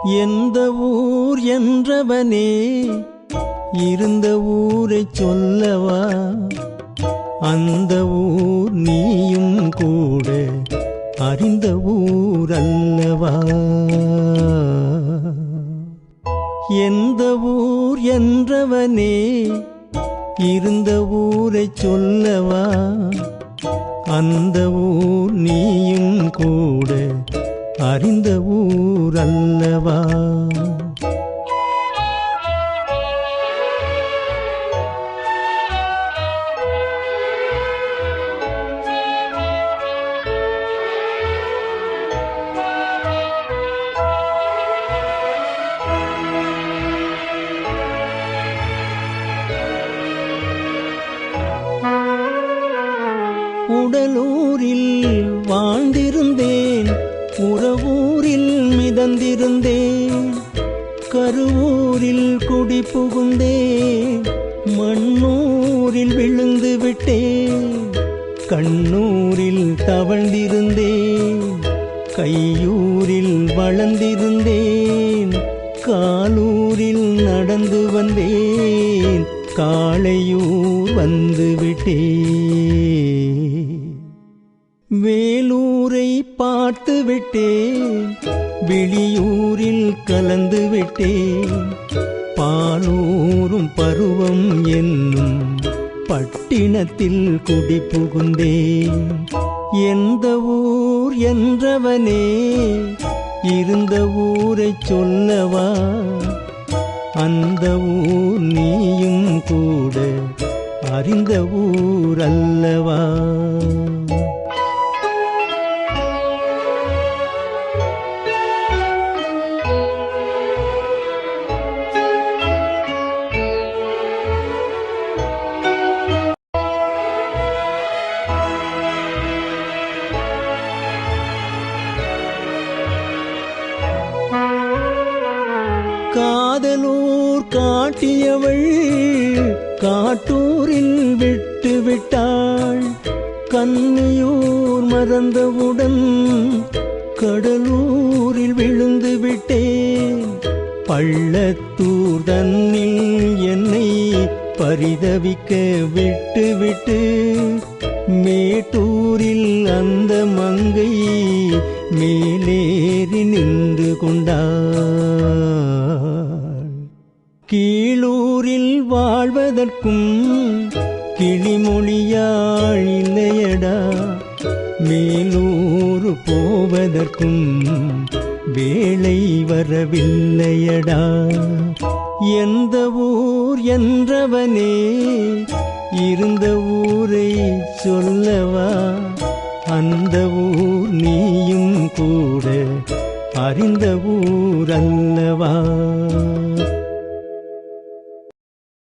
எந்த ஊர் என்றவனே இருந்த ஊரைச் சொல்லவா? அந்த ஊர் நீயும் கூட அறிந்த ஊர் அல்லவா? எந்த ஊர் என்றவனே இருந்த ஊரைச் சொல்லவா? அந்த ஊர் நீயும் கூட அறிந்த ஊர் அல்லவா? உடலூரில் வாழ்ந்திருந்தேன், உறவூரில் மிதந்திருந்தேன், கருவூரில் குடி புகுந்தேன், மண்ணூரில் விழுந்து விட்டேன், கண்ணூரில் தவழ்ந்திருந்தேன், கையூரில் வளர்ந்திருந்தேன், காலூரில் நடந்து வந்தேன், காளையூர் வந்து விட்டேன். வேலூரை பார்த்து விட்டேன், வெளியூரில் கலந்து விட்டேன், பாலூரும் பருவம் என்னும் பட்டினத்தில் குடி புகுந்தேன். எந்த ஊர் என்றவனே இருந்த ஊரைச் சொல்லவா? அந்த ஊர் நீயும் கூட அறிந்த ஊர் அல்லவா? காதலூர் காட்டியவள் காட்டூரில் விட்டு விட்டாள், கன்னியூர் மறந்தவுடன் கடலூரில் விழுந்து விட்டேன், பள்ளத்தூர் தன்னில் என்னை பரிதவிக்க விட்டு விட்டு மேட்டூரில் அந்த மங்கை மேலேறி நின்று கொண்டாள். கீழூரில் வாழ்வதற்கும் கிளிமொழியாள் இல்லையடா, மேலூர் போவதற்கும் வேளை வரவில்லையடா. எந்த ஊர் என்றவனே இருந்த ஊரை சொல்லவா? அந்த ஊர் நீயும் கூட அறிந்த ஊர் அல்லவா?